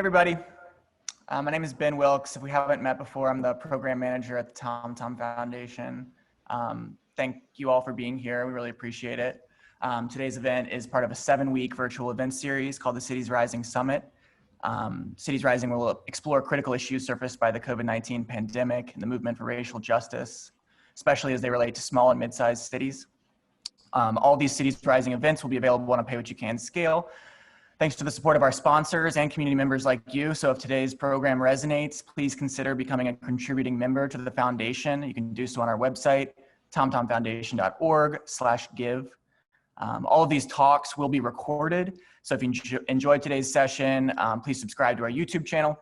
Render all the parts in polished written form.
everybody. My name is Ben Wilkes. If we haven't met before, I'm the program manager at the TomTom Foundation. Thank you all for being here. We really appreciate it. Today's event is part of a 7-week virtual event series called the Cities Rising Summit. Cities Rising will explore critical issues surfaced by the COVID-19 pandemic and the movement for racial justice, especially as they relate to small and mid-sized cities. All these Cities Rising events will be available on a pay-what-you-can scale, thanks to the support of our sponsors and community members like you. So if today's program resonates, please consider becoming a contributing member to the foundation. You can do so on our website, tomtomfoundation.org/give. All of these talks will be recorded. So if you enjoyed today's session, please subscribe to our YouTube channel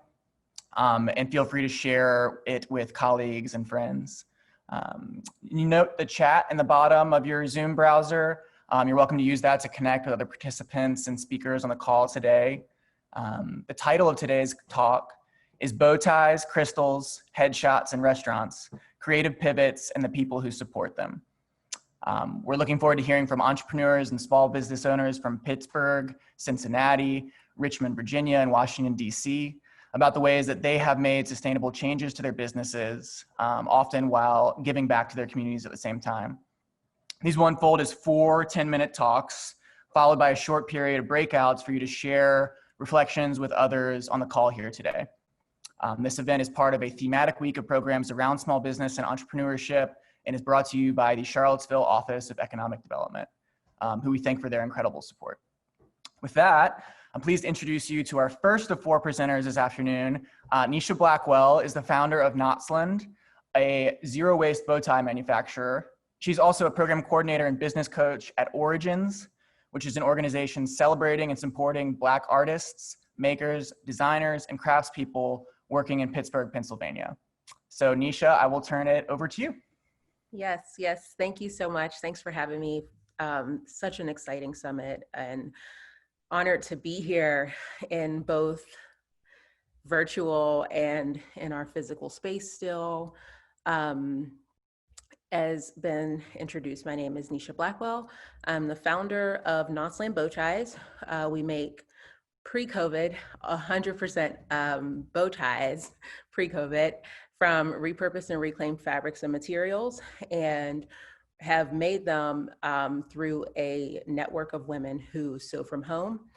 and feel free to share it with colleagues and friends. You note the chat in the bottom of your Zoom browser. You're welcome to use that to connect with other participants and speakers on the call today. The title of today's talk is Bowties, Crystals, Headshots, and Restaurants, Creative Pivots and the People Who Support Them. We're looking forward to hearing from entrepreneurs and small business owners from Pittsburgh, Cincinnati, Richmond, Virginia, and Washington, D.C. about the ways that they have made sustainable changes to their businesses, often while giving back to their communities at the same time. These will unfold as 4 10-minute talks, followed by a short period of breakouts for you to share reflections with others on the call here today. This event is part of a thematic week of programs around small business and entrepreneurship and is brought to you by the Charlottesville Office of Economic Development, who we thank for their incredible support. With that, I'm pleased to introduce you to our first of 4 presenters this afternoon. Nisha Blackwell is the founder of Knotzland, a zero-waste bow tie manufacturer. She's also a program coordinator and business coach at Origins, which is an organization celebrating and supporting Black artists, makers, designers, and craftspeople working in Pittsburgh, Pennsylvania. So Nisha, I will turn it over to you. Yes. Thank you so much. Thanks for having me. Such an exciting summit and honored to be here in both virtual and in our physical space still. As been introduced, my name is Nisha Blackwell. I'm the founder of Knotzland bow ties. We make pre-COVID 100% bow ties pre-COVID from repurposed and reclaimed fabrics and materials, and have made them through a network of women who sew from home.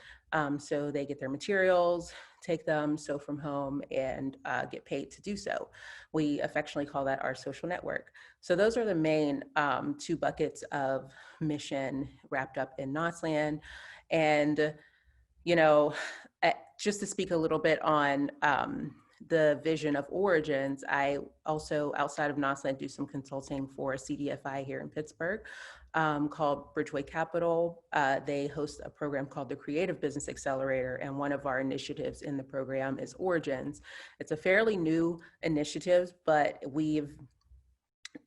So they get their materials, take them, sew from home, and get paid to do so. We affectionately call that our social network. So those are the main 2 buckets of mission wrapped up in Knotzland. And, you know, just to speak a little bit on the vision of Origins, I also, outside of Knotzland, do some consulting for CDFI here in Pittsburgh called Bridgeway Capital. They host a program called the Creative Business Accelerator, and one of our initiatives in the program is Origins. It's a fairly new initiative, but we've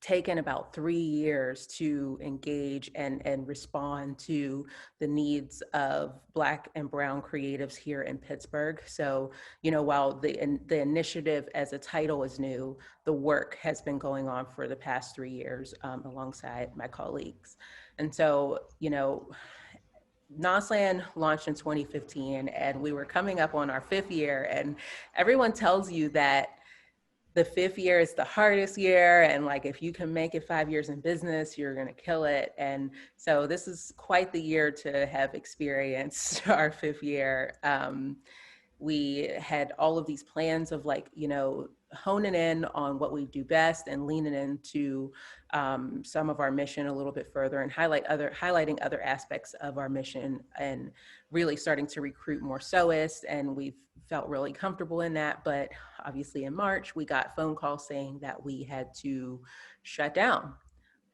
taken about 3 years to engage and respond to the needs of Black and Brown creatives here in Pittsburgh. So, you know, while the initiative as a title is new, the work has been going on for the past 3 years alongside my colleagues. And so, you know, Knotzland launched in 2015, and we were coming up on our 5th year, and everyone tells you that the 5th year is the hardest year, and like if you can make it 5 years in business, you're gonna kill it. And so this is quite the year to have experienced our 5th year. We had all of these plans of, like, you know, honing in on what we do best and leaning into some of our mission a little bit further, and highlighting other aspects of our mission, and really starting to recruit more sewists. And we've felt really comfortable in that. But obviously in March, we got phone calls saying that we had to shut down.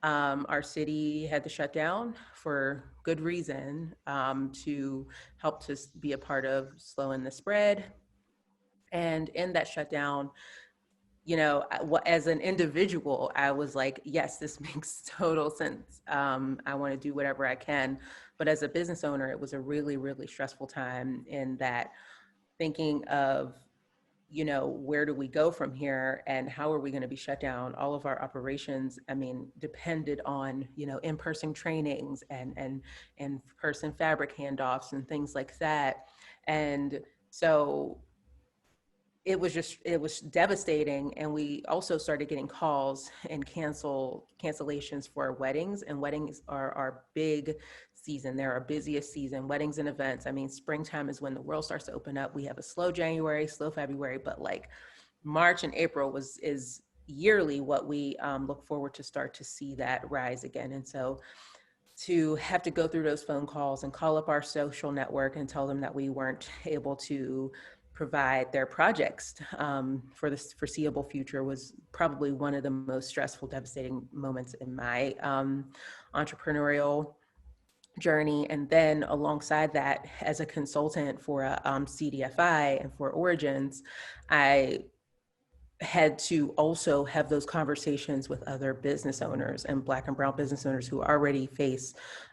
Our city had to shut down for good reason, to help to be a part of slowing the spread. And in that shutdown, you know, as an individual, I was like, yes, this makes total sense. I want to do whatever I can. But as a business owner, it was a really, really stressful time, in that thinking of, you know, where do we go from here, and how are we going to be shut down? All of our operations, I mean, depended on, you know, in-person trainings and in-person fabric handoffs and things like that. And so it was devastating. And we also started getting calls and cancellations for weddings, and weddings are our big season. They're our busiest season, weddings and events. I mean, springtime is when the world starts to open up. We have a slow January, slow February, but like March and April is yearly what we look forward to start to see that rise again. And so to have to go through those phone calls and call up our social network and tell them that we weren't able to provide their projects for the foreseeable future was probably one of the most stressful, devastating moments in my entrepreneurial journey. And then alongside that, as a consultant for CDFI and for Origins, I had to also have those conversations with other business owners and Black and brown business owners who already face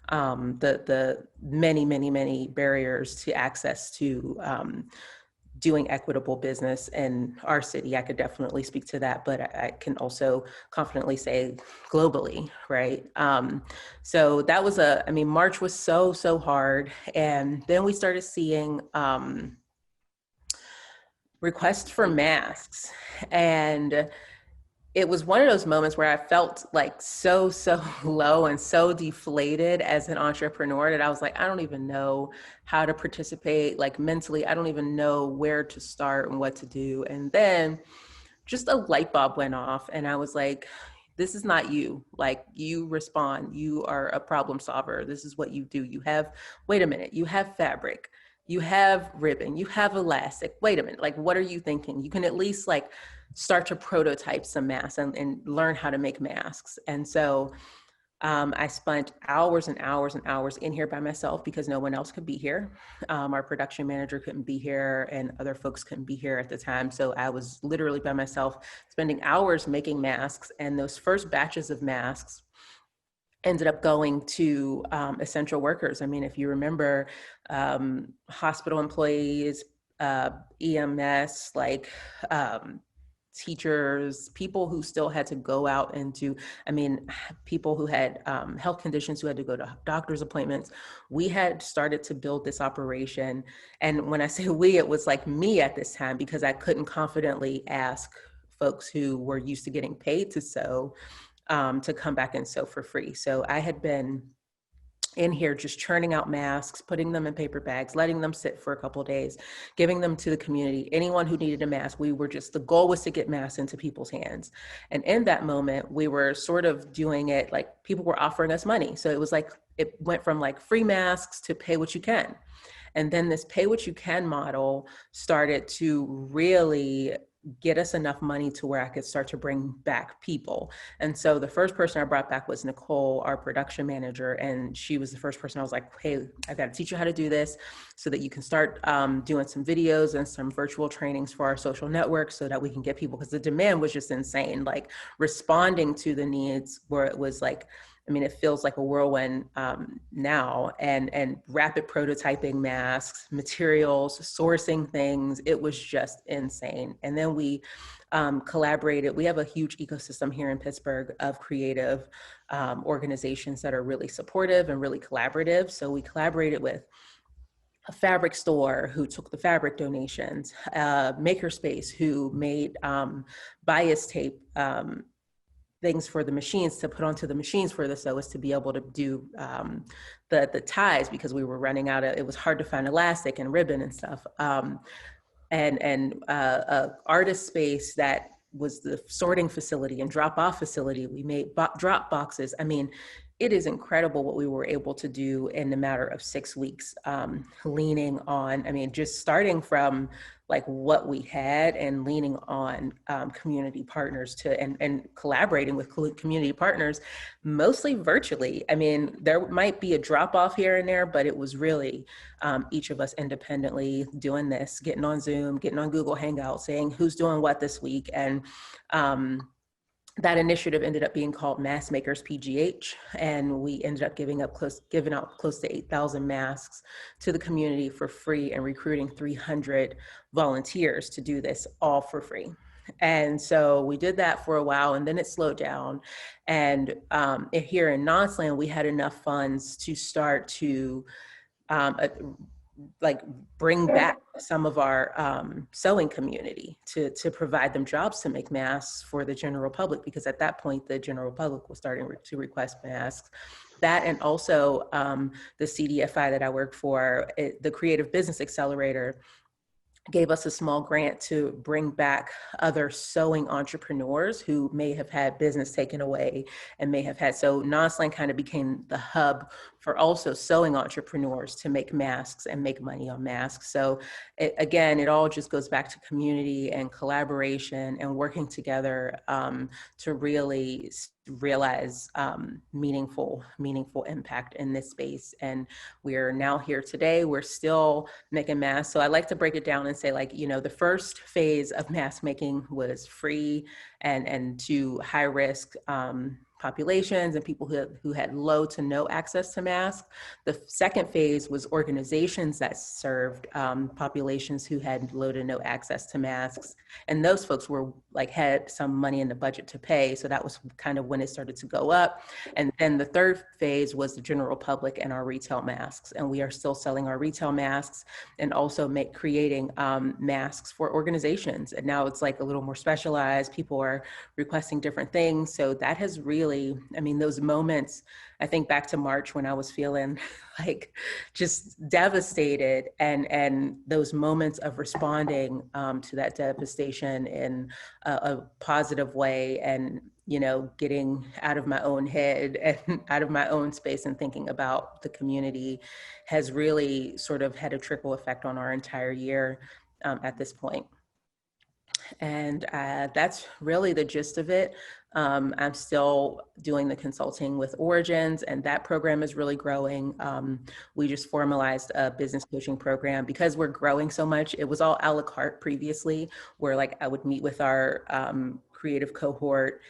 the many barriers to access to doing equitable business in our city. I could definitely speak to that, but I can also confidently say globally, right? So that was March was so hard. And then we started seeing requests for masks. And it was one of those moments where I felt like so low and so deflated as an entrepreneur that I was like, I don't even know how to participate. Like mentally, I don't even know where to start and what to do. And then just a light bulb went off and I was like, this is not you. Like, you respond, you are a problem solver. This is what you do. Wait a minute, you have fabric, you have ribbon, you have elastic. Wait a minute, like, what are you thinking? You can at least like start to prototype some masks and learn how to make masks. And so I spent hours and hours and hours in here by myself because no one else could be here. Our production manager couldn't be here and other folks couldn't be here at the time. So I was literally by myself spending hours making masks. And those first batches of masks ended up going to essential workers. I mean, if you remember, hospital employees, EMS, like teachers, people who still had to go out people who had health conditions who had to go to doctor's appointments. We had started to build this operation. And when I say we, it was like me at this time, because I couldn't confidently ask folks who were used to getting paid to sew to come back and sew for free. So I had been in here just churning out masks, putting them in paper bags, letting them sit for a couple of days, giving them to the community. Anyone who needed a mask, the goal was to get masks into people's hands. And in that moment, we were sort of doing it like people were offering us money. So it was like, it went from like free masks to pay what you can. And then this pay what you can model started to really get us enough money to where I could start to bring back people. And so the first person I brought back was Nicole, our production manager. And she was the first person I was like, hey, I've got to teach you how to do this so that you can start doing some videos and some virtual trainings for our social network so that we can get people, because the demand was just insane, like responding to the needs where it was like, it feels like a whirlwind now, and rapid prototyping masks, materials, sourcing things. It was just insane. And then we collaborated. We have a huge ecosystem here in Pittsburgh of creative organizations that are really supportive and really collaborative. So we collaborated with a fabric store who took the fabric donations, Makerspace who made bias tape things for the machines to put onto the machines for the sewers to be able to do the ties, because we were running out of, it was hard to find elastic and ribbon and stuff. And artist space that was the sorting facility and drop-off facility. We made drop boxes. It is incredible what we were able to do in a matter of 6 weeks, leaning on, just starting from like what we had and leaning on community partners and collaborating with community partners, mostly virtually. There might be a drop off here and there, but it was really each of us independently doing this, getting on Zoom, getting on Google Hangouts, saying who's doing what this week. And that initiative ended up being called Mask Makers PGH, and we ended up giving out close to 8,000 masks to the community for free and recruiting 300 volunteers to do this all for free. And so we did that for a while, and then it slowed down. And here in Knotzland, we had enough funds to start to like bring back some of our sewing community to provide them jobs to make masks for the general public, because at that point the general public was starting to request masks. That, and also the CDFI that I work for, the Creative Business Accelerator, gave us a small grant to bring back other sewing entrepreneurs who may have had business taken away and may have had, so Knotzland kind of became the hub for also sewing entrepreneurs to make masks and make money on masks. So again, it all just goes back to community and collaboration and working together to really realize meaningful impact in this space. And we're now here today. We're still making masks. So I like to break it down and say, like, you know, the first phase of mask making was free and to high risk populations and people who had low to no access to masks. The second phase was organizations that served populations who had low to no access to masks. And those folks were like, had some money in the budget to pay. So that was kind of when it started to go up. And then the third phase was the general public and our retail masks. And we are still selling our retail masks and also creating masks for organizations. And now it's like a little more specialized. People are requesting different things. So that has really, I mean, those moments, I think back to March when I was feeling like just devastated, and those moments of responding to that devastation in a positive way, and, you know, getting out of my own head and out of my own space and thinking about the community has really sort of had a trickle effect on our entire year at this point. And that's really the gist of it. I'm still doing the consulting with Origins, and that program is really growing. We just formalized a business coaching program because we're growing so much. It was all a la carte previously, where like I would meet with our creative cohort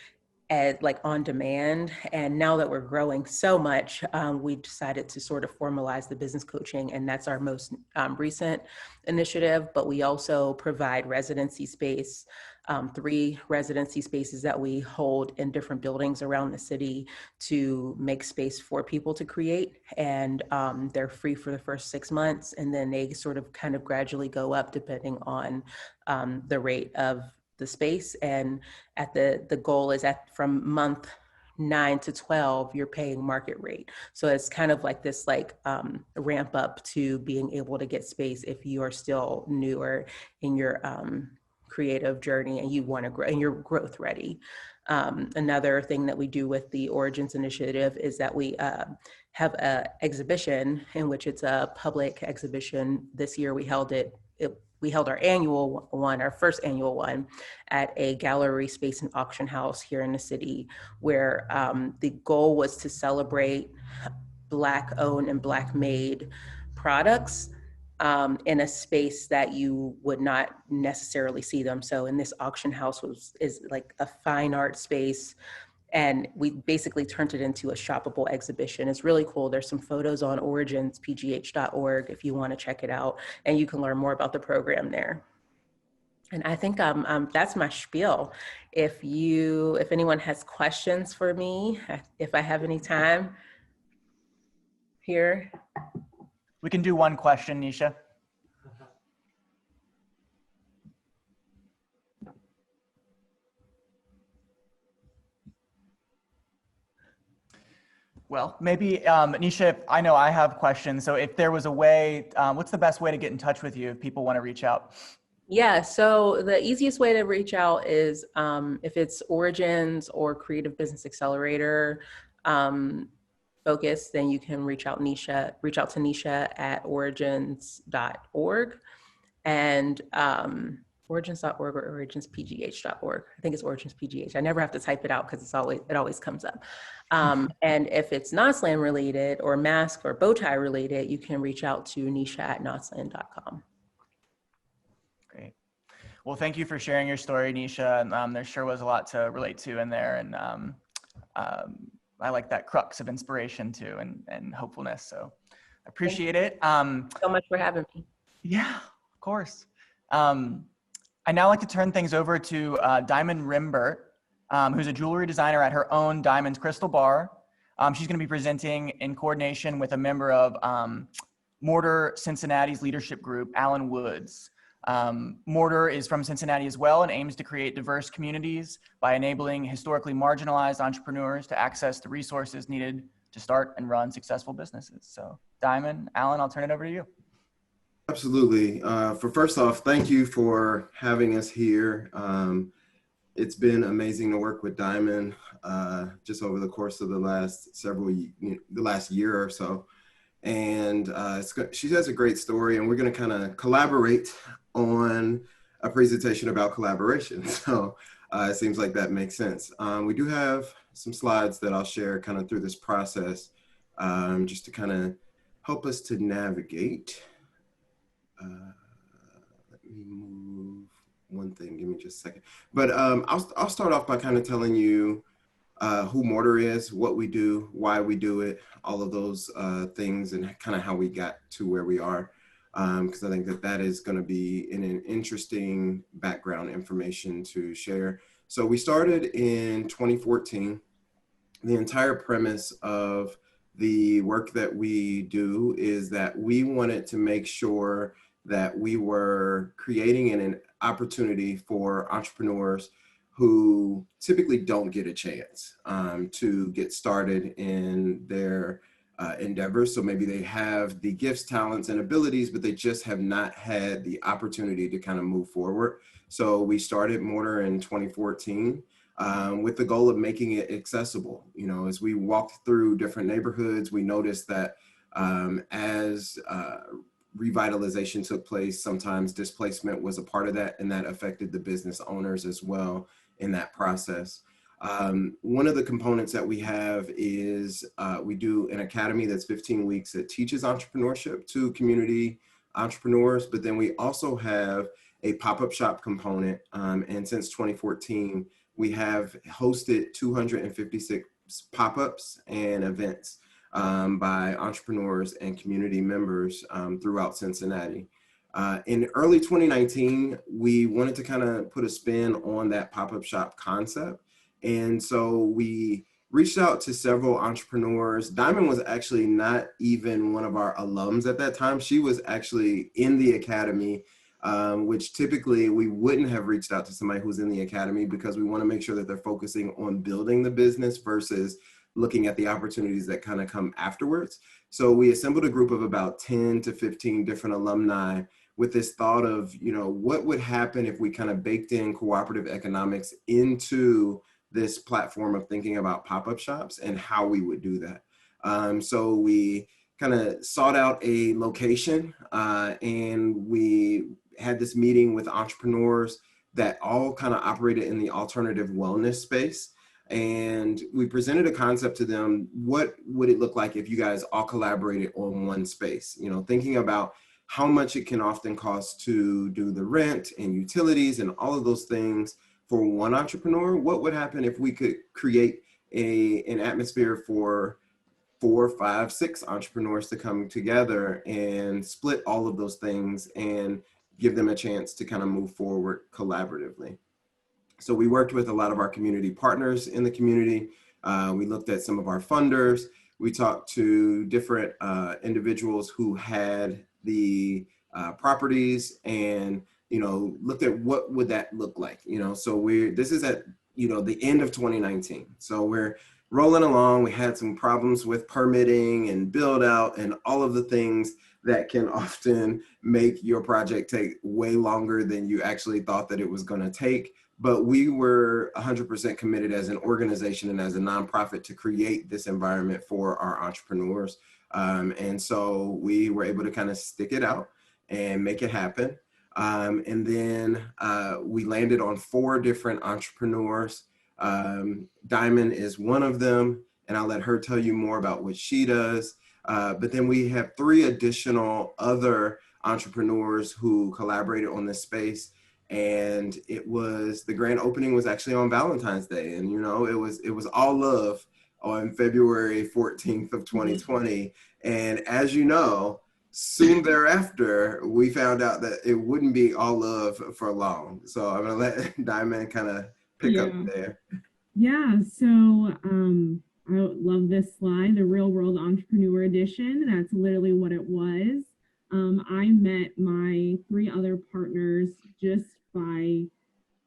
at like on demand. And now that we're growing so much, we decided to sort of formalize the business coaching, and that's our most recent initiative. But we also provide residency space, 3 residency spaces that we hold in different buildings around the city to make space for people to create. And they're free for the first 6 months, and then they sort of kind of gradually go up depending on the rate of the space. And at the goal is from month 9 to 12, you're paying market rate. So it's kind of like this like ramp up to being able to get space if you are still newer in your creative journey and you want to grow and you're growth ready. Another thing that we do with the Origins initiative is that we have an exhibition in which it's a public exhibition. This year we held our annual one, our first annual one, at a gallery space and auction house here in the city, where the goal was to celebrate Black owned and Black made products in a space that you would not necessarily see them. So in this auction house is like a fine art space, and we basically turned it into a shoppable exhibition. It's really cool. There's some photos on originspgh.org if you want to check it out, and you can learn more about the program there. And I think that's my spiel. If anyone has questions for me, if I have any time here. We can do one question, Nisha. Well, maybe, Nisha, I know I have questions. So if there was a way, what's the best way to get in touch with you if people want to reach out? Yeah, so the easiest way to reach out is if it's Origins or Creative Business Accelerator focus, then you can reach out to Nisha at origins.org, and origins.org or origins.pgh.org. I think it's origins.pgh. I never have to type it out because it always comes up. And if it's Knotzland related or mask or bow tie related, you can reach out to Nisha at knotzland.com. Great. Well, thank you for sharing your story, Nisha. There sure was a lot to relate to in there, and I like that crux of inspiration too, and hopefulness. So I appreciate it. So much for having me. Yeah, of course. I now like to turn things over to Diamyn Rembert, who's a jewelry designer at her own Diamond's Crystal Bar. She's going to be presenting in coordination with a member of MORTAR Cincinnati's leadership group, Alan Woods. MORTAR is from Cincinnati as well and aims to create diverse communities by enabling historically marginalized entrepreneurs to access the resources needed to start and run successful businesses. So Diamyn, Alan, I'll turn it over to you. Absolutely. First off, thank you for having us here. It's been amazing to work with Diamyn just over the course of the last year or so. And she has a great story, and we're going to kind of collaborate on a presentation about collaboration. So it seems like that makes sense. We do have some slides that I'll share kind of through this process just to kind of help us to navigate. Let me move one thing, give me just a second. But I'll start off by kind of telling you who MORTAR is, what we do, why we do it, all of those things, and kind of how we got to where we are. Because I think that is going to be an interesting background information to share. So we started in 2014. The entire premise of the work that we do is that we wanted to make sure that we were creating an opportunity for entrepreneurs who typically don't get a chance to get started in their endeavors. So maybe they have the gifts, talents, and abilities, but they just have not had the opportunity to kind of move forward. So we started MORTAR in 2014 with the goal of making it accessible. You know, as we walked through different neighborhoods, we noticed that as revitalization took place, sometimes displacement was a part of that, and that affected the business owners as well in that process. One of the components that we have is we do an academy that's 15 weeks that teaches entrepreneurship to community entrepreneurs, but then we also have a pop-up shop component. And since 2014, we have hosted 256 pop-ups and events by entrepreneurs and community members throughout Cincinnati. In early 2019, we wanted to kind of put a spin on that pop-up shop concept. And so we reached out to several entrepreneurs. Diamyn was actually not even one of our alums at that time. She was actually in the academy, which typically we wouldn't have reached out to somebody who's in the academy because we want to make sure that they're focusing on building the business versus looking at the opportunities that kind of come afterwards. So we assembled a group of about 10 to 15 different alumni with this thought of, you know, what would happen if we kind of baked in cooperative economics into this platform of thinking about pop-up shops and how we would do that. So we kind of sought out a location and we had this meeting with entrepreneurs that all kind of operated in the alternative wellness space. And we presented a concept to them. What would it look like if you guys all collaborated on one space? You know, thinking about how much it can often cost to do the rent and utilities and all of those things for one entrepreneur. What would happen if we could create an atmosphere for 4, 5, 6 entrepreneurs to come together and split all of those things and give them a chance to kind of move forward collaboratively? So we worked with a lot of our community partners in the community. We looked at some of our funders. We talked to different individuals who had the properties and, you know, looked at what would that look like, you know. So this is at, you know, the end of 2019. So we're rolling along. We had some problems with permitting and build out and all of the things that can often make your project take way longer than you actually thought that it was going to take. But we were 100% committed as an organization and as a nonprofit to create this environment for our entrepreneurs. And so we were able to kind of stick it out and make it happen. And then we landed on 4 different entrepreneurs. Diamyn is one of them, and I'll let her tell you more about what she does. But then we have 3 additional other entrepreneurs who collaborated on this space. And the grand opening was actually on Valentine's Day. And, you know, it was all love on February 14th of 2020. And as you know, soon thereafter, we found out that it wouldn't be all love for long. So I'm going to let Diamyn kind of pick up there. Yeah, so I love this slide, the Real World Entrepreneur Edition. That's literally what it was. I met my 3 other partners just by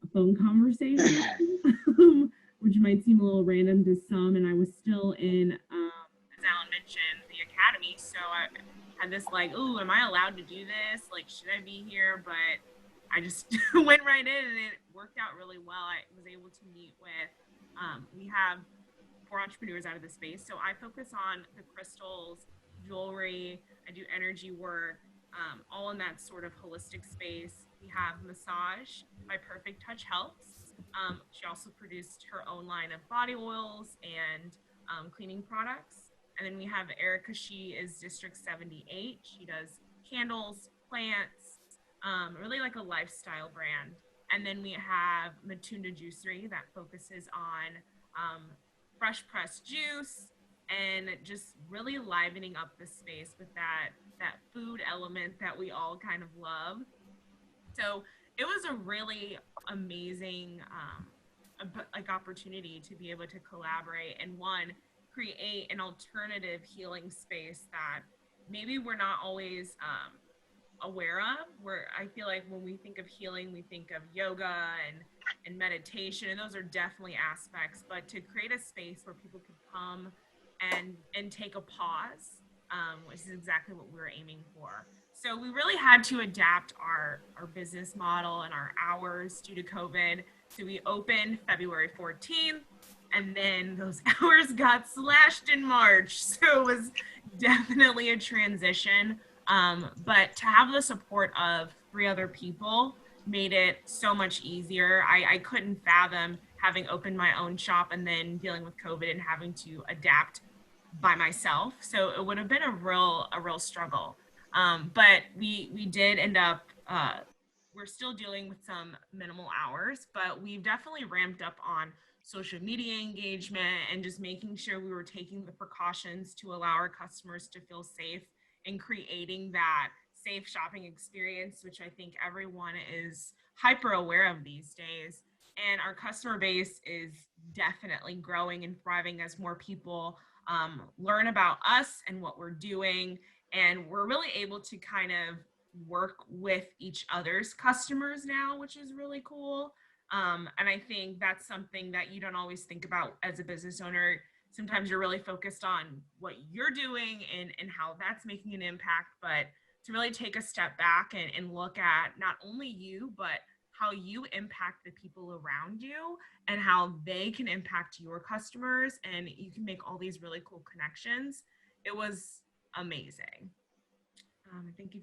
a phone conversation, which might seem a little random to some. And I was still in, as Alan mentioned, the academy. So I had this like, oh, am I allowed to do this? Like, should I be here? But I just went right in and it worked out really well. I was able to meet with, we have 4 entrepreneurs out of the space. So I focus on the crystals, jewelry, I do energy work, all in that sort of holistic space. We have massage by Perfect Touch Helps. She also produced her own line of body oils and cleaning products. And then we have Erica. She is District 78. She does candles, plants, really like a lifestyle brand. And then we have Matunda Juicery that focuses on fresh pressed juice and just really livening up the space with that food element that we all kind of love. So it was a really amazing like opportunity to be able to collaborate and create an alternative healing space that maybe we're not always aware of. Where I feel like when we think of healing, we think of yoga and meditation, and those are definitely aspects, but to create a space where people could come and take a pause, which is exactly what we were aiming for. So we really had to adapt our business model and our hours due to COVID. So we opened February 14th, and then those hours got slashed in March. So it was definitely a transition. But to have the support of 3 other people made it so much easier. I couldn't fathom having opened my own shop and then dealing with COVID and having to adapt by myself. So it would have been a real struggle. But we did end up, we're still dealing with some minimal hours, but we've definitely ramped up on social media engagement and just making sure we were taking the precautions to allow our customers to feel safe and creating that safe shopping experience, which I think everyone is hyper aware of these days. And our customer base is definitely growing and thriving as more people learn about us and what we're doing. And we're really able to kind of work with each other's customers now, which is really cool. And I think that's something that you don't always think about as a business owner. Sometimes you're really focused on what you're doing and how that's making an impact, but to really take a step back and look at not only you, but how you impact the people around you and how they can impact your customers, and you can make all these really cool connections. It was amazing. I think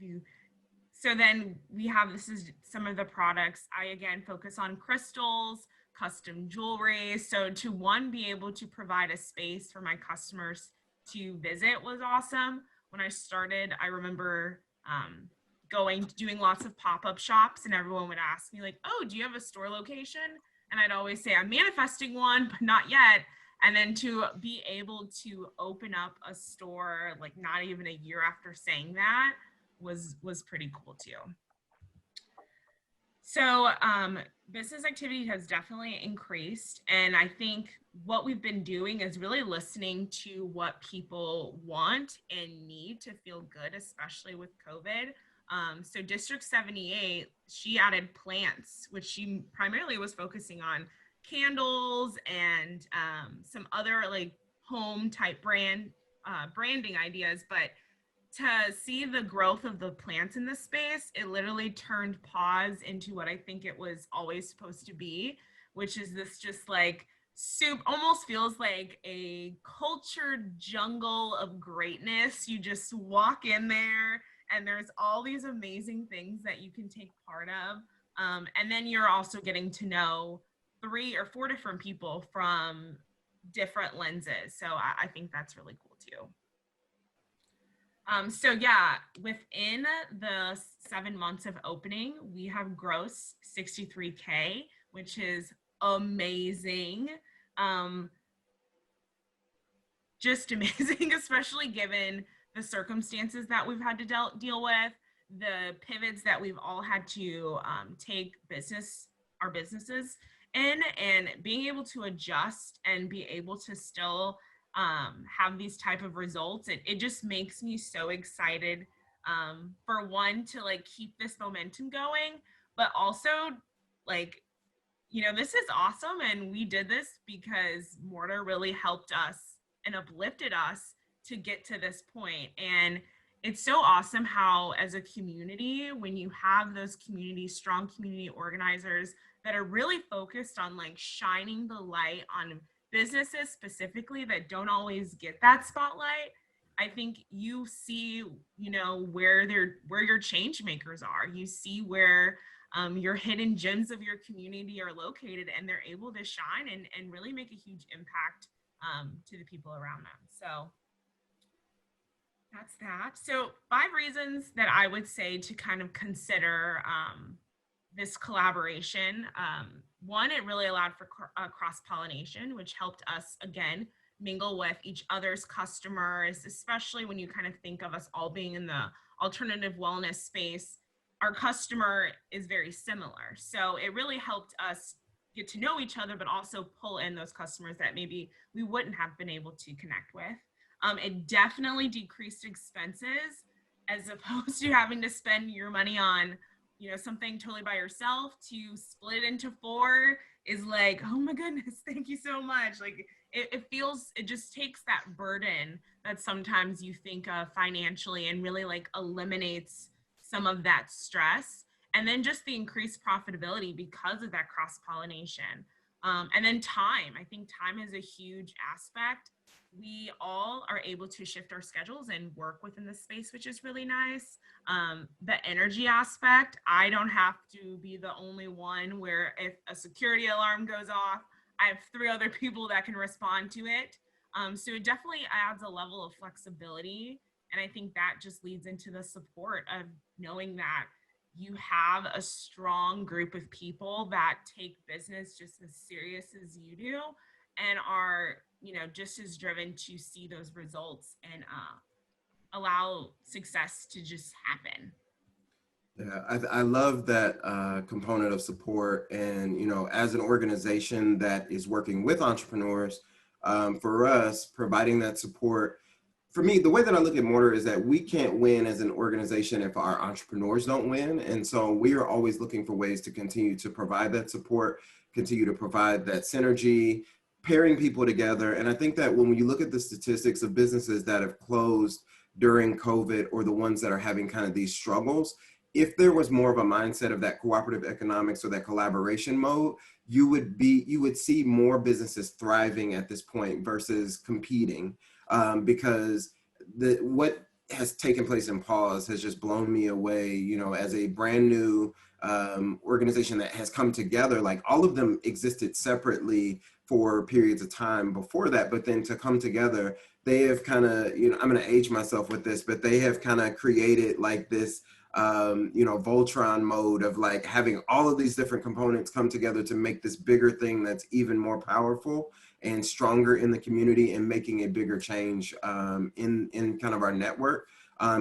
so then we have, this is some of the products. I again focus on crystals, custom jewelry. So to be able to provide a space for my customers to visit was awesome. When I started, I remember doing lots of pop-up shops, and everyone would ask me like, oh, do you have a store location? And I'd always say, I'm manifesting one, but not yet. And then to be able to open up a store, like not even a year after saying that, was pretty cool too. So business activity has definitely increased. And I think what we've been doing is really listening to what people want and need to feel good, especially with COVID. So District 78, she added plants, which she primarily was focusing on candles and some other like home type branding ideas. But to see the growth of the plants in this space, it literally turned pause into what I think it was always supposed to be, which is this just like soup, almost feels like a cultured jungle of greatness. You just walk in there and there's all these amazing things that you can take part of. And then you're also getting to know 3 or 4 different people from different lenses. So I think that's really cool too. So yeah, within the 7 months of opening, we have gross 63K, which is amazing. Just amazing, especially given the circumstances that we've had to deal with, the pivots that we've all had to take our businesses in, and being able to adjust and be able to still have these type of results. It just makes me so excited for one, to like keep this momentum going, but also like, you know, this is awesome. And we did this because MORTAR really helped us and uplifted us to get to this point. And it's so awesome how, as a community, when you have those strong community organizers that are really focused on like shining the light on businesses specifically that don't always get that spotlight, I think you see, you know, where your change makers are. You see where your hidden gems of your community are located, and they're able to shine and really make a huge impact to the people around them. So that's that. So 5 reasons that I would say to kind of consider this collaboration. 1, it really allowed for cross-pollination, which helped us, again, mingle with each other's customers, especially when you kind of think of us all being in the alternative wellness space. Our customer is very similar. So it really helped us get to know each other, but also pull in those customers that maybe we wouldn't have been able to connect with. It definitely decreased expenses, as opposed to having to spend your money on, you know, something totally by yourself. To split into 4 is like, oh my goodness, thank you so much. Like it just takes that burden that sometimes you think of financially and really like eliminates some of that stress. And then just the increased profitability because of that cross-pollination. And then time. I think time is a huge aspect. We all are able to shift our schedules and work within the space, which is really nice. The energy aspect, I don't have to be the only one where if a security alarm goes off, I have 3 other people that can respond to it. So it definitely adds a level of flexibility. And I think that just leads into the support of knowing that you have a strong group of people that take business just as serious as you do and are, you know, just as driven to see those results and allow success to just happen. Yeah, I love that component of support. And, you know, as an organization that is working with entrepreneurs, for us, providing that support, for me, the way that I look at MORTAR is that we can't win as an organization if our entrepreneurs don't win. And so we are always looking for ways to continue to provide that support, continue to provide that synergy, pairing people together. And I think that when you look at the statistics of businesses that have closed during COVID, or the ones that are having kind of these struggles, if there was more of a mindset of that cooperative economics or that collaboration mode, you would see more businesses thriving at this point versus competing. Because what has taken place in pause has just blown me away, you know, as a brand new organization that has come together. Like, all of them existed separately for periods of time before that, but then to come together, they have kind of, you know, I'm going to age myself with this, but they have kind of created like this, you know, Voltron mode of like having all of these different components come together to make this bigger thing that's even more powerful and stronger in the community and making a bigger change in kind of our network.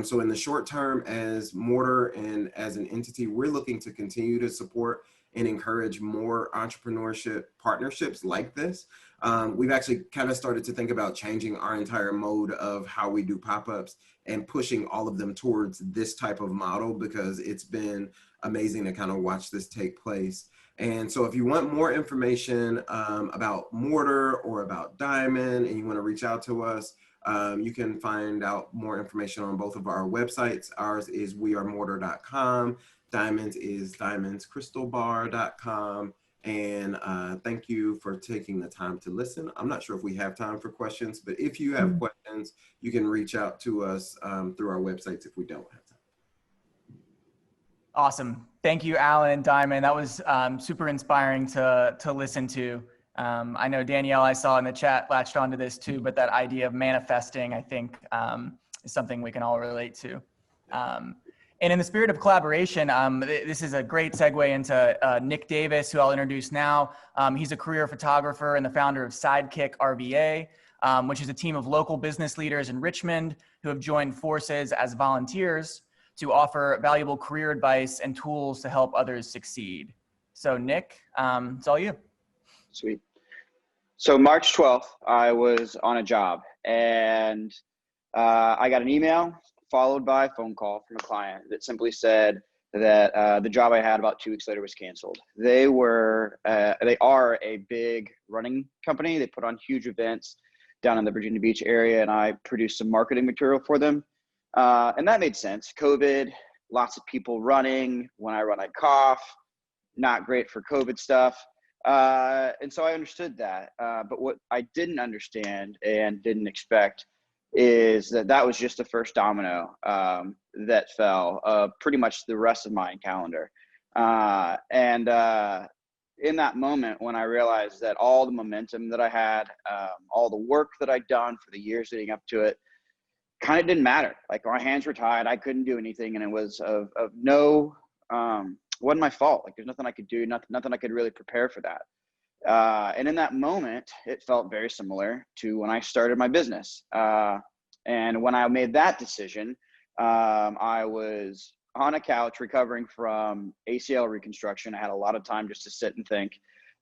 So in the short term, as MORTAR and as an entity, we're looking to continue to support and encourage more entrepreneurship partnerships like this. We've actually kind of started to think about changing our entire mode of how we do pop-ups and pushing all of them towards this type of model, because it's been amazing to kind of watch this take place. And so if you want more information about MORTAR or about Diamyn, and you want to reach out to us, you can find out more information on both of our websites. Ours is wearemortar.com. Diamyn's is diamondscrystalbar.com. And thank you for taking the time to listen. I'm not sure if we have time for questions, but if you have questions, you can reach out to us through our websites if we don't have time. Awesome. Thank you, Alan and Diamyn. That was super inspiring to listen to. I know Danielle, I saw in the chat, latched onto this too, but that idea of manifesting, I think, is something we can all relate to. And in the spirit of collaboration, this is a great segue into Nick Davis, who I'll introduce now. He's a career photographer and the founder of Sidekick RVA, which is a team of local business leaders in Richmond who have joined forces as volunteers to offer valuable career advice and tools to help others succeed. So Nick, it's all you. Sweet. So March 12th, I was on a job, and I got an email followed by a phone call from a client that simply said that the job I had about 2 weeks later was canceled. They are a big running company. They put on huge events down in the Virginia Beach area, and I produced some marketing material for them. And that made sense. COVID, lots of people running. When I run, I cough. Not great for COVID stuff. And so I understood that. But what I didn't understand and didn't expect is that was just the first domino that fell pretty much the rest of my calendar. And in that moment, when I realized that all the momentum that I had, all the work that I'd done for the years leading up to it, kind of didn't matter. Like, my hands were tied. I couldn't do anything. And it was wasn't my fault. Like, there's nothing I could do, nothing I could really prepare for that. And in that moment, it felt very similar to when I started my business. And when I made that decision, I was on a couch recovering from ACL reconstruction. I had a lot of time just to sit and think.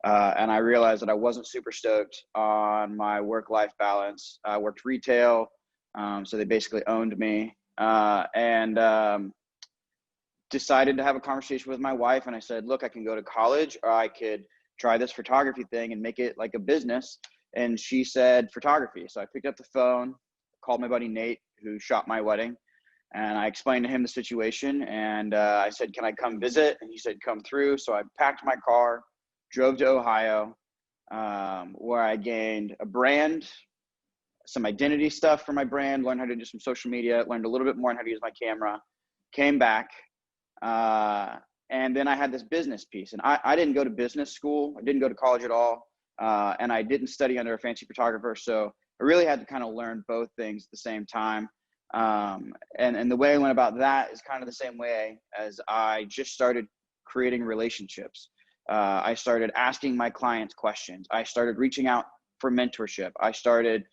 And I realized that I wasn't super stoked on my work-life balance. I worked retail, so they basically owned me. And decided to have a conversation with my wife. And I said, look, I can go to college, or I could try this photography thing and make it like a business. And she said photography. So I picked up the phone, called my buddy Nate, who shot my wedding. And I explained to him the situation. And I said, can I come visit? And he said, come through. So I packed my car, drove to Ohio, where I gained a brand, some identity stuff for my brand, learned how to do some social media, learned a little bit more on how to use my camera, came back. And then I had this business piece, and I didn't go to business school. I didn't go to college at all. And I didn't study under a fancy photographer. So I really had to kind of learn both things at the same time. And the way I went about that is kind of the same way as I just started creating relationships. I started asking my clients questions. I started reaching out for mentorship. I started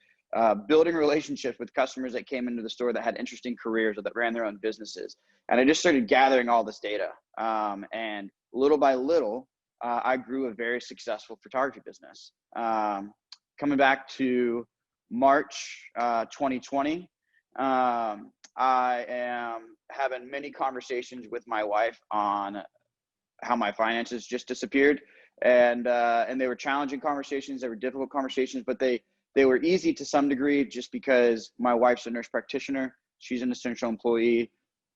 building relationships with customers that came into the store that had interesting careers or that ran their own businesses. And I just started gathering all this data. And little by little, I grew a very successful photography business. Coming back to March 2020, I am having many conversations with my wife on how my finances just disappeared. And they were challenging conversations. They were difficult conversations, but they were easy to some degree just because my wife's a nurse practitioner. She's an essential employee.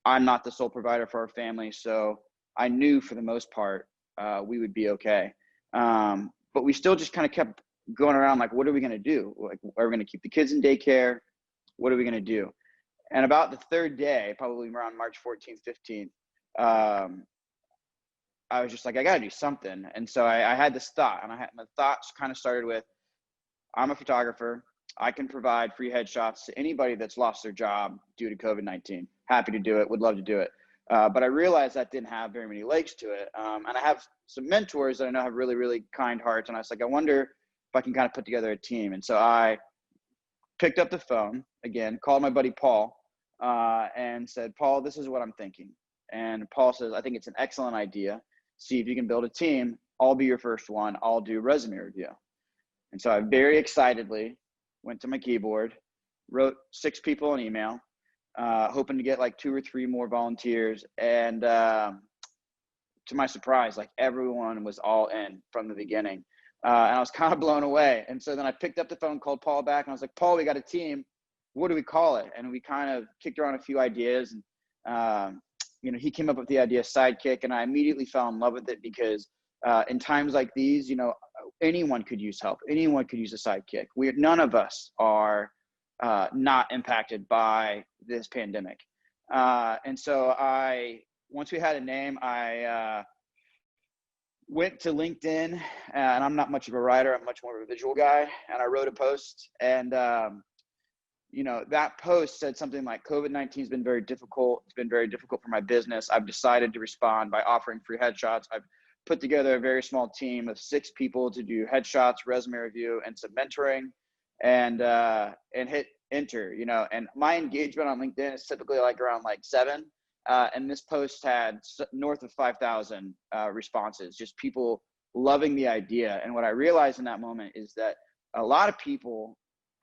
I'm not the sole provider for our family. So I knew for the most part, we would be okay. But we still just kind of kept going around like, what are we going to do? Like, are we going to keep the kids in daycare? What are we going to do? And about the third day, probably around March 14th, 15th, I was just like, I got to do something. And so I had this thought, and my thoughts kind of started with, I'm a photographer. I can provide free headshots to anybody that's lost their job due to COVID-19. Happy to do it. Would love to do it. But I realized that didn't have very many legs to it. And I have some mentors that I know have really, really kind hearts. And I was like, I wonder if I can kind of put together a team. And so I picked up the phone again, called my buddy Paul, and said, Paul, this is what I'm thinking. And Paul says, I think it's an excellent idea. See if you can build a team. I'll be your first one. I'll do resume review. And so I very excitedly went to my keyboard, wrote 6 people an email, hoping to get like 2 or 3 more volunteers. And to my surprise, like everyone was all in from the beginning. And I was kind of blown away. And so then I picked up the phone, called Paul back, and I was like, Paul, we got a team. What do we call it? And we kind of kicked around a few ideas. And, he came up with the idea Sidekick, and I immediately fell in love with it because in times like these, anyone could use help. Anyone could use a sidekick. None of us are not impacted by this pandemic. And so once we had a name, I went to LinkedIn, and I'm not much of a writer. I'm much more of a visual guy. And I wrote a post, and that post said something like, COVID-19 has been very difficult. It's been very difficult for my business. I've decided to respond by offering free headshots. I've put together a very small team of 6 people to do headshots, resume review, and some mentoring, and hit enter, and my engagement on LinkedIn is typically like around like 7. And this post had north of 5,000 responses, just people loving the idea. And what I realized in that moment is that a lot of people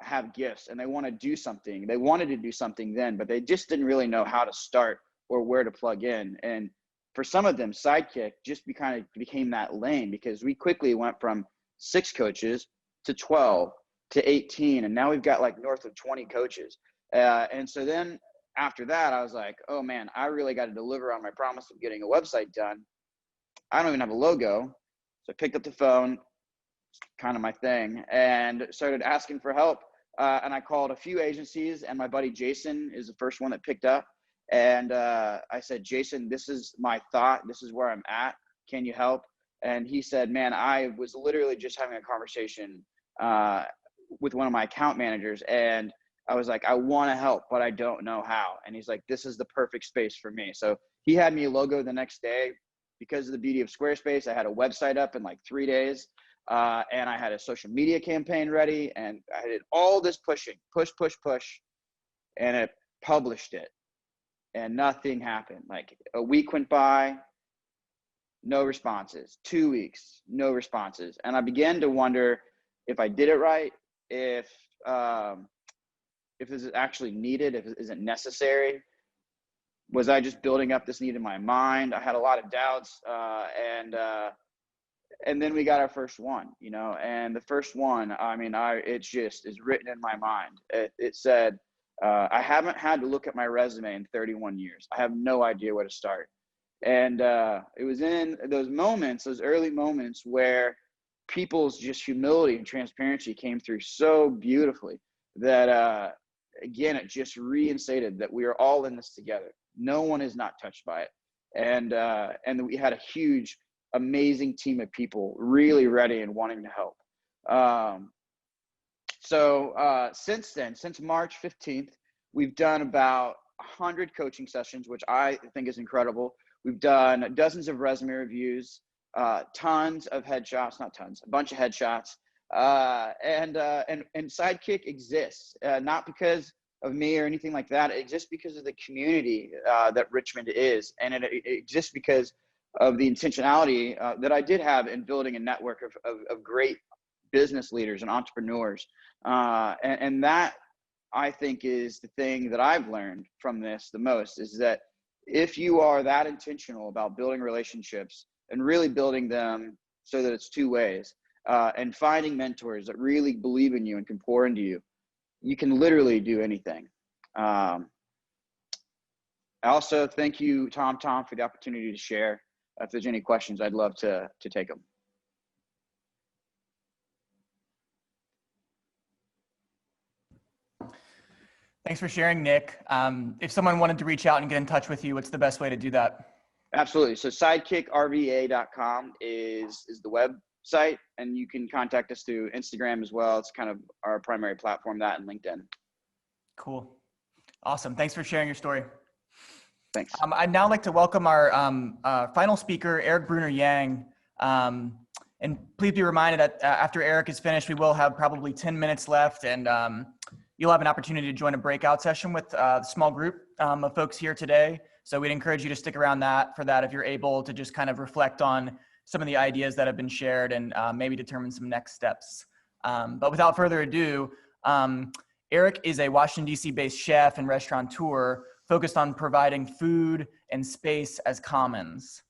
have gifts and they want to do something. They wanted to do something then, but they just didn't really know how to start or where to plug in. And for some of them, Sidekick just became that lane, because we quickly went from 6 coaches to 12 to 18. And now we've got like north of 20 coaches. And so then after that, I was like, oh man, I really got to deliver on my promise of getting a website done. I don't even have a logo. So I picked up the phone, kind of my thing, and started asking for help. And I called a few agencies, and my buddy Jason is the first one that picked up. And I said, Jason, this is my thought. This is where I'm at. Can you help? And he said, man, I was literally just having a conversation with one of my account managers. And I was like, I want to help, but I don't know how. And he's like, this is the perfect space for me. So he had me a logo the next day. Because of the beauty of Squarespace, I had a website up in like 3 days. And I had a social media campaign ready, and I did all this push, and it published it, and nothing happened. Like a week went by, no responses. 2 weeks, no responses. And I began to wonder if I did it right, if this is actually needed, if it isn't necessary. Was I just building up this need in my mind? I had a lot of doubts, and then we got our first one, you know, and the first one, I mean, it just is written in my mind. It said, I haven't had to look at my resume in 31 years. I have no idea where to start. And it was in those moments, those early moments, where people's just humility and transparency came through so beautifully that, again, it just reinstated that we are all in this together. No one is not touched by it. And we had a huge, amazing team of people really ready and wanting to help. So since then, since March 15th, we've done about 100 coaching sessions, which I think is incredible. We've done dozens of resume reviews, tons of headshots, not tons, a bunch of headshots. And Sidekick exists, not because of me or anything like that. It exists because of the community that Richmond is. And it exists because of the intentionality that I did have in building a network of great business leaders and entrepreneurs. And that, I think, is the thing that I've learned from this the most, is that if you are that intentional about building relationships and really building them so that it's two ways, and finding mentors that really believe in you and can pour into you, you can literally do anything. I also thank you, Tom, for the opportunity to share. If there's any questions, I'd love to take them. Thanks for sharing, Nick. If someone wanted to reach out and get in touch with you, what's the best way to do that? Absolutely. So sidekickrva.com is the website, and you can contact us through Instagram as well. It's kind of our primary platform, that and LinkedIn. Cool. Awesome. Thanks for sharing your story. Thanks. I'd now like to welcome our final speaker, Eric Bruner-Yang. And please be reminded that after Eric is finished, we will have probably 10 minutes left, and you'll have an opportunity to join a breakout session with a small group of folks here today. So we'd encourage you to stick around for that if you're able to just kind of reflect on some of the ideas that have been shared and maybe determine some next steps. But without further ado, Eric is a Washington, D.C. based chef and restaurateur focused on providing food and space as commons.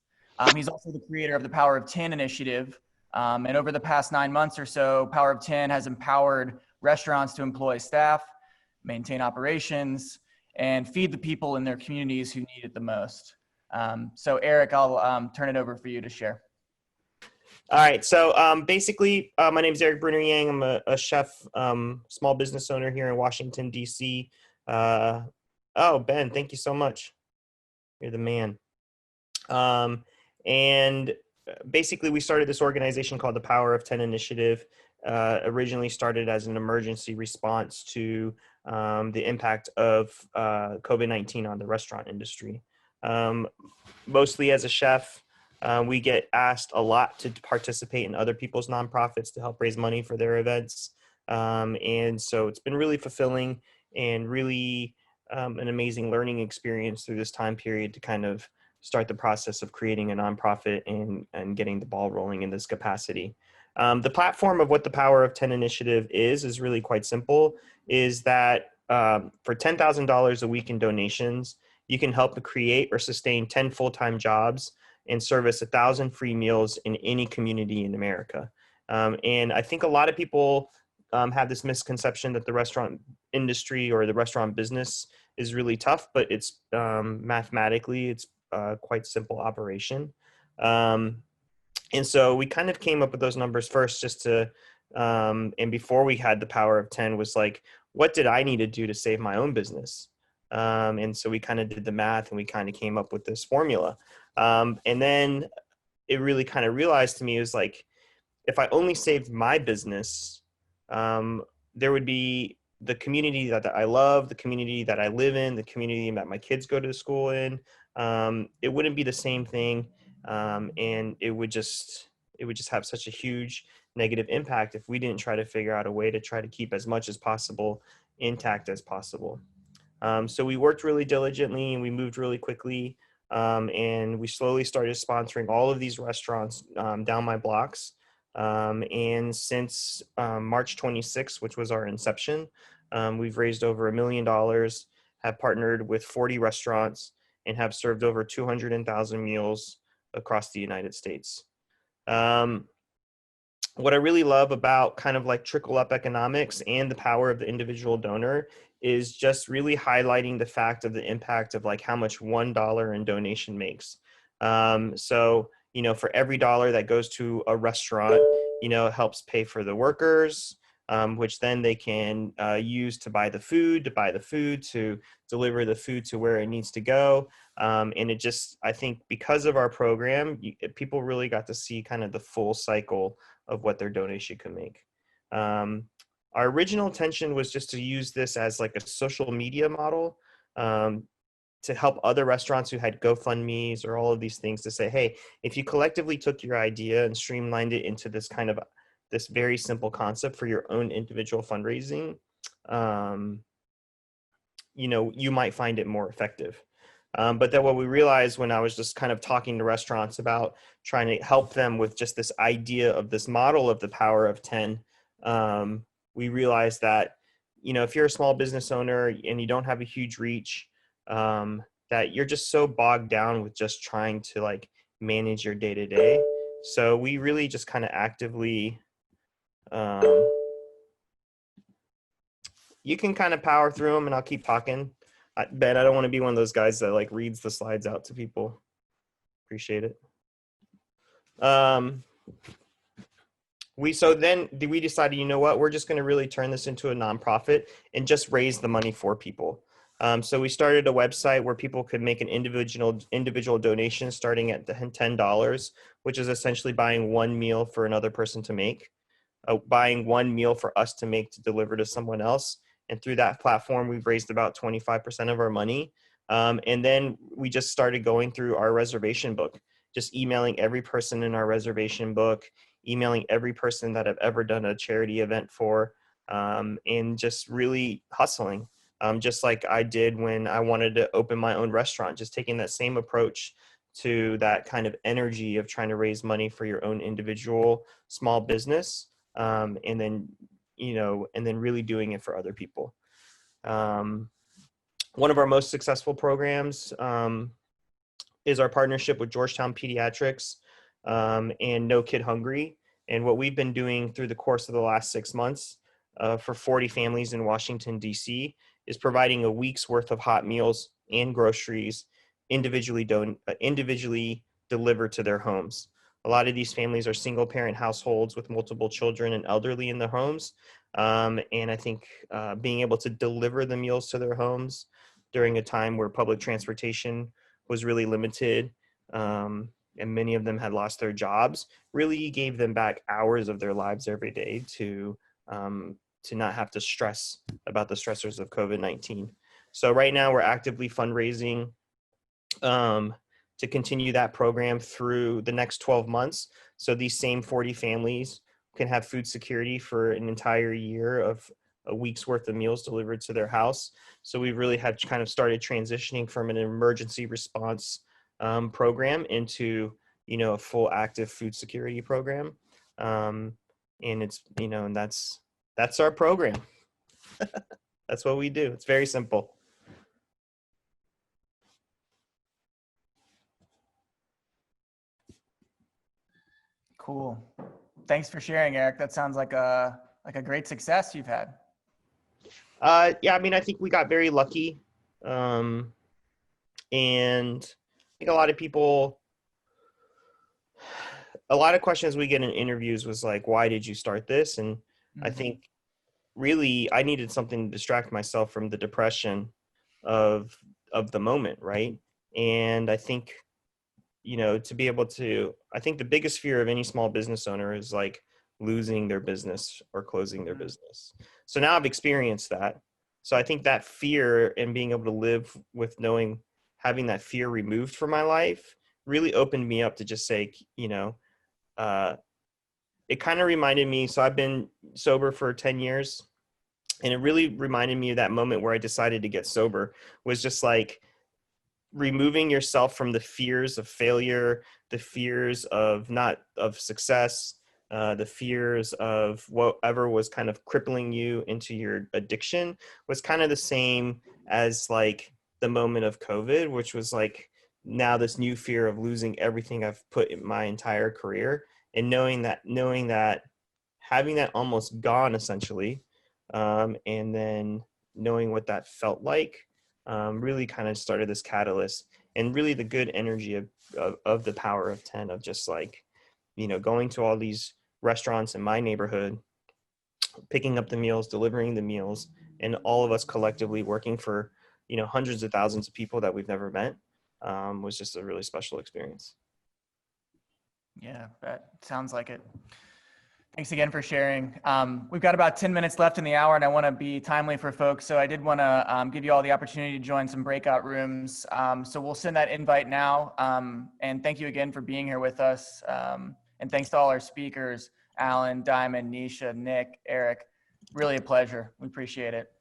He's also the creator of the Power of 10 initiative. And over the past 9 months or so, Power of 10 has empowered restaurants to employ staff, maintain operations, and feed the people in their communities who need it the most. So Eric, I'll turn it over for you to share. All right. So basically, my name is Eric Bruner-Yang. I'm a chef, small business owner here in Washington, D.C. Oh, Ben, thank you so much. You're the man. And basically, we started this organization called the Power of 10 Initiative. Originally started as an emergency response to the impact of COVID-19 on the restaurant industry. Mostly as a chef, we get asked a lot to participate in other people's nonprofits to help raise money for their events. And so it's been really fulfilling and really an amazing learning experience through this time period to kind of start the process of creating a nonprofit and getting the ball rolling in this capacity. The platform of what the Power of 10 initiative is really quite simple, is that for $10,000 a week in donations, you can help to create or sustain 10 full-time jobs and service 1,000 free meals in any community in America. And I think a lot of people have this misconception that the restaurant industry or the restaurant business is really tough, but it's mathematically, it's quite simple operation. And so we kind of came up with those numbers first just to, and before we had the Power of 10 was like, what did I need to do to save my own business? And so we kind of did the math and we kind of came up with this formula. And then it really kind of realized to me, it was like, if I only saved my business, there would be the community that I love, the community that I live in, the community that my kids go to school in. It wouldn't be the same thing. And it would just have such a huge negative impact if we didn't try to figure out a way to try to keep as much as possible intact as possible. So we worked really diligently and we moved really quickly. And we slowly started sponsoring all of these restaurants down my blocks. And since March 26th, which was our inception, we've raised over $1 million, have partnered with 40 restaurants, and have served over 200,000 meals across the United States. What I really love about kind of like trickle up economics and the power of the individual donor is just really highlighting the fact of the impact of like how much $1 in donation makes. So, you know, for every dollar that goes to a restaurant, you know, it helps pay for the workers, which then they can use to buy the food, to deliver the food to where it needs to go. And it just, I think because of our program, people really got to see kind of the full cycle of what their donation could make. Our original intention was just to use this as like a social media model to help other restaurants who had GoFundMes or all of these things to say, hey, if you collectively took your idea and streamlined it into this kind of this very simple concept for your own individual fundraising, you know, you might find it more effective. But then what we realized when I was just kind of talking to restaurants about trying to help them with just this idea of this model of the Power of 10, we realized that, you know, if you're a small business owner and you don't have a huge reach, that you're just so bogged down with just trying to like manage your day to day. So we really just kind of actively, you can kind of power through them and I'll keep talking. Ben, I don't want to be one of those guys that like reads the slides out to people. Appreciate it. So then we decided, you know what, we're just going to really turn this into a nonprofit and just raise the money for people. So we started a website where people could make an individual donation starting at $10, which is essentially buying one meal for another person to make, buying one meal for us to make to deliver to someone else. And through that platform, we've raised about 25% of our money. And then we just started going through our reservation book, just emailing every person in our reservation book, emailing every person that I've ever done a charity event for, and just really hustling, just like I did when I wanted to open my own restaurant, just taking that same approach to that kind of energy of trying to raise money for your own individual small business, and then, you know, and then really doing it for other people. One of our most successful programs is our partnership with Georgetown Pediatrics and No Kid Hungry. And what we've been doing through the course of the last 6 months for 40 families in Washington, D.C. is providing a week's worth of hot meals and groceries individually delivered to their homes. A lot of these families are single parent households with multiple children and elderly in their homes. And I think being able to deliver the meals to their homes during a time where public transportation was really limited, and many of them had lost their jobs, really gave them back hours of their lives every day to not have to stress about the stressors of COVID-19. So right now we're actively fundraising to continue that program through the next 12 months. So these same 40 families can have food security for an entire year of a week's worth of meals delivered to their house. So we really have kind of started transitioning from an emergency response program into, you know, a full active food security program. And it's, you know, and that's our program. That's what we do. It's very simple. Cool. Thanks for sharing, Eric. That sounds like a great success you've had. Yeah, I mean, I think we got very lucky. And I think a lot of people, a lot of questions we get in interviews was like, why did you start this? And I think really I needed something to distract myself from the depression of the moment, right? And I think, you know, to be able to, I think the biggest fear of any small business owner is like losing their business or closing their business. So now I've experienced that. So I think that fear and being able to live with knowing, having that fear removed from my life really opened me up to just say, you know, it kind of reminded me, so I've been sober for 10 years, and it really reminded me of that moment where I decided to get sober, was just like removing yourself from the fears of failure, the fears of not of success, the fears of whatever was kind of crippling you into your addiction, was kind of the same as like the moment of COVID, which was like now this new fear of losing everything I've put in my entire career. And knowing that having that almost gone essentially, and then knowing what that felt like, really kind of started this catalyst, and really the good energy of the power of 10, of just like, you know, going to all these restaurants in my neighborhood, picking up the meals, delivering the meals, and all of us collectively working for, you know, hundreds of thousands of people that we've never met, was just a really special experience. Yeah, that sounds like it. Thanks again for sharing. We've got about 10 minutes left in the hour, and I want to be timely for folks. So I did want to give you all the opportunity to join some breakout rooms. So we'll send that invite now. And thank you again for being here with us. And thanks to all our speakers, Alan, Diamyn, Nisha, Nick, Eric. Really a pleasure. We appreciate it.